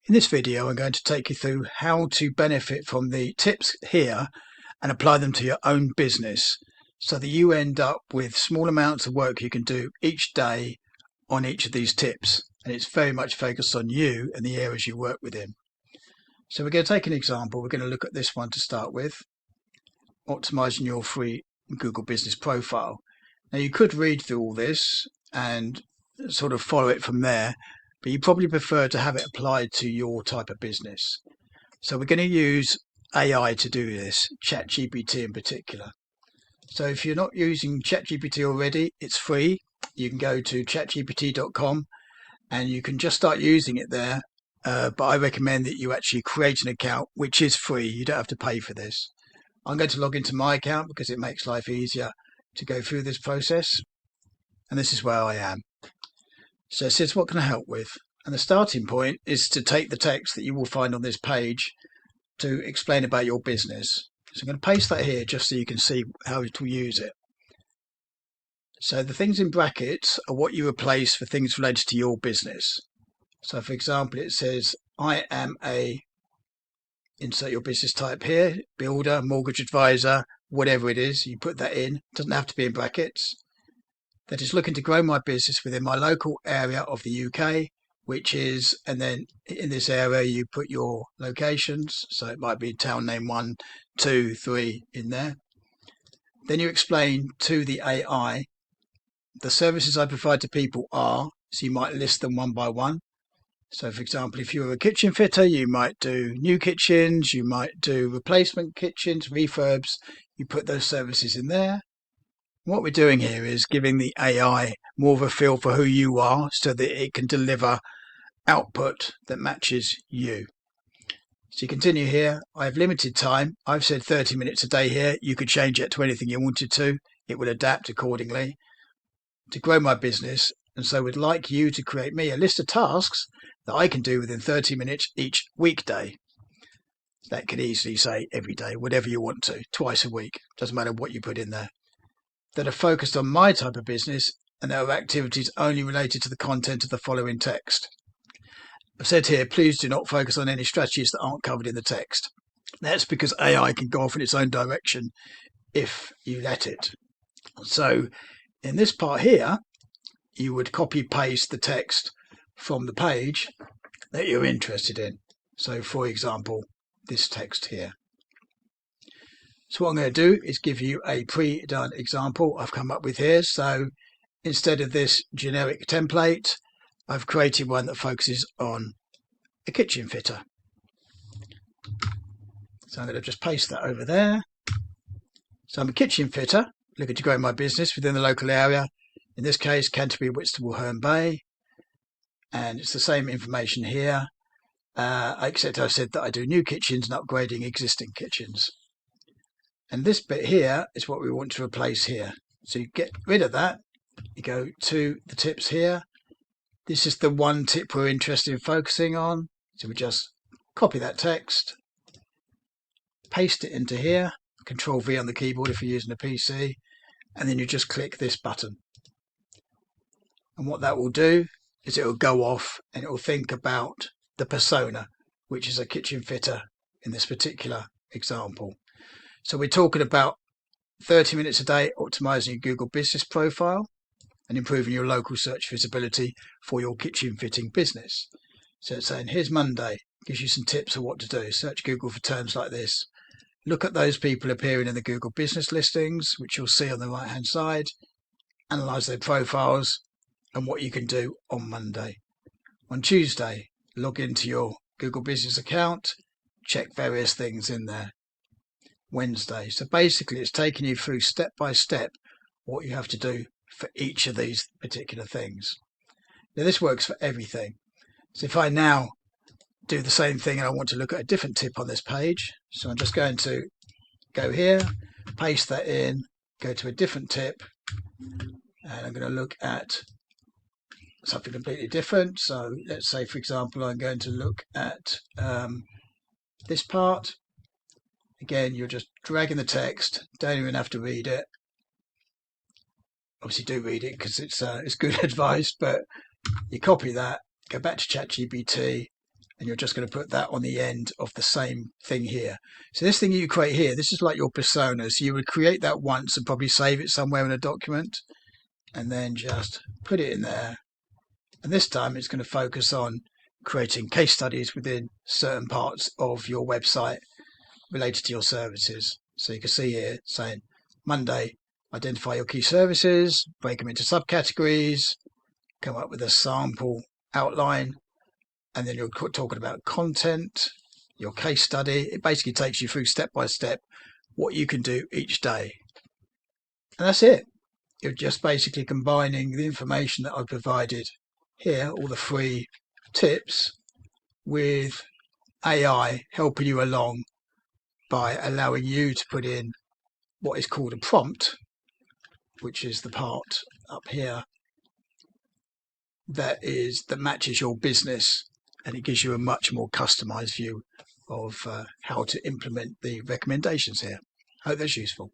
In this video, I'm going to take you through how to benefit from the tips here and apply them to your own business so that you end up with small amounts of work you can do each day on each of these tips. And it's very much focused on you and the areas you work within. So we're going to take an example. We're going to look at this one to start with, optimizing your free Google business profile. Now you could read through all this and sort of follow it from there, but you probably prefer to have it applied to your type of business. So we're going to use AI to do this, ChatGPT in particular. So if you're not using ChatGPT already, it's free. You can go to chatgpt.com and you can just start using it there. But I recommend that you actually create an account, which is free. You don't have to pay for this. I'm going to log into my account because it makes life easier to go through this process. And this is where I am. So it says, what can I help with? And the starting point is to take the text that you will find on this page to explain about your business. So I'm going to paste that here just so you can see how to use it. So the things in brackets are what you replace for things related to your business. So for example, it says, I am a, insert your business type here, builder, mortgage advisor, whatever it is, you put that in. It doesn't have to be in brackets. That is looking to grow my business within my local area of the UK, which is, and then in this area you put your locations. So it might be town name 1, 2, 3 in there. Then you explain to the AI, the services I provide to people are, so you might list them one by one. So for example, if you're a kitchen fitter, you might do new kitchens, you might do replacement kitchens, refurbs, you put those services in there. What we're doing here is giving the AI more of a feel for who you are so that it can deliver output that matches you. So you continue here. I have limited time. I've said 30 minutes a day here. You could change it to anything you wanted to. It will adapt accordingly to grow my business. And so we'd like you to create me a list of tasks that I can do within 30 minutes each weekday. That could easily say every day, whatever you want to, twice a week. Doesn't matter what you put in there. That are focused on my type of business and that are activities only related to the content of the following text. I've said here, please do not focus on any strategies that aren't covered in the text. That's because AI can go off in its own direction if you let it. So in this part here, you would copy paste the text from the page that you're interested in. So for example, this text here. So what I'm going to do is give you a pre-done example I've come up with here. So instead of this generic template, I've created one that focuses on a kitchen fitter. So I'm going to just paste that over there. So I'm a kitchen fitter looking to grow my business within the local area. In this case, Canterbury, Whitstable, Herne Bay. And it's the same information here, except I've said that I do new kitchens and upgrading existing kitchens. And this bit here is what we want to replace here. So you get rid of that. You go to the tips here. This is the one tip we're interested in focusing on. So we just copy that text, paste it into here, Control V on the keyboard if you're using a PC, and then you just click this button. And what that will do is it will go off and it will think about the persona, which is a kitchen fitter in this particular example. So we're talking about 30 minutes a day optimizing your Google business profile and improving your local search visibility for your kitchen fitting business. So it's saying, here's Monday, gives you some tips of what to do. Search Google for terms like this. Look at those people appearing in the Google business listings, which you'll see on the right hand side. Analyze their profiles and what you can do on Monday. On Tuesday, log into your Google business account, check various things in there. Wednesday. So basically it's taking you through step by step what you have to do for each of these particular things. Now this works for everything. So if I now do the same thing and I want to look at a different tip on this page, so I'm just going to go here, paste that in, go to a different tip, and I'm going to look at something completely different. So let's say, for example, I'm going to look at this part. Again, you're just dragging the text, don't even have to read it. Obviously do read it because it's good advice, but you copy that, go back to ChatGPT, and you're just going to put that on the end of the same thing here. So this thing you create here, this is like your persona. So you would create that once and probably save it somewhere in a document, and then just put it in there. And this time it's going to focus on creating case studies within certain parts of your website related to your services. So you can see here saying Monday, identify your key services, break them into subcategories, come up with a sample outline, and then you're talking about content, your case study. It basically takes you through step by step what you can do each day. And that's it. You're just basically combining the information that I provided here, all the free tips, with AI helping you along by allowing you to put in what is called a prompt, which is the part up here that matches your business, and it gives you a much more customized view of how to implement the recommendations here. I hope that's useful.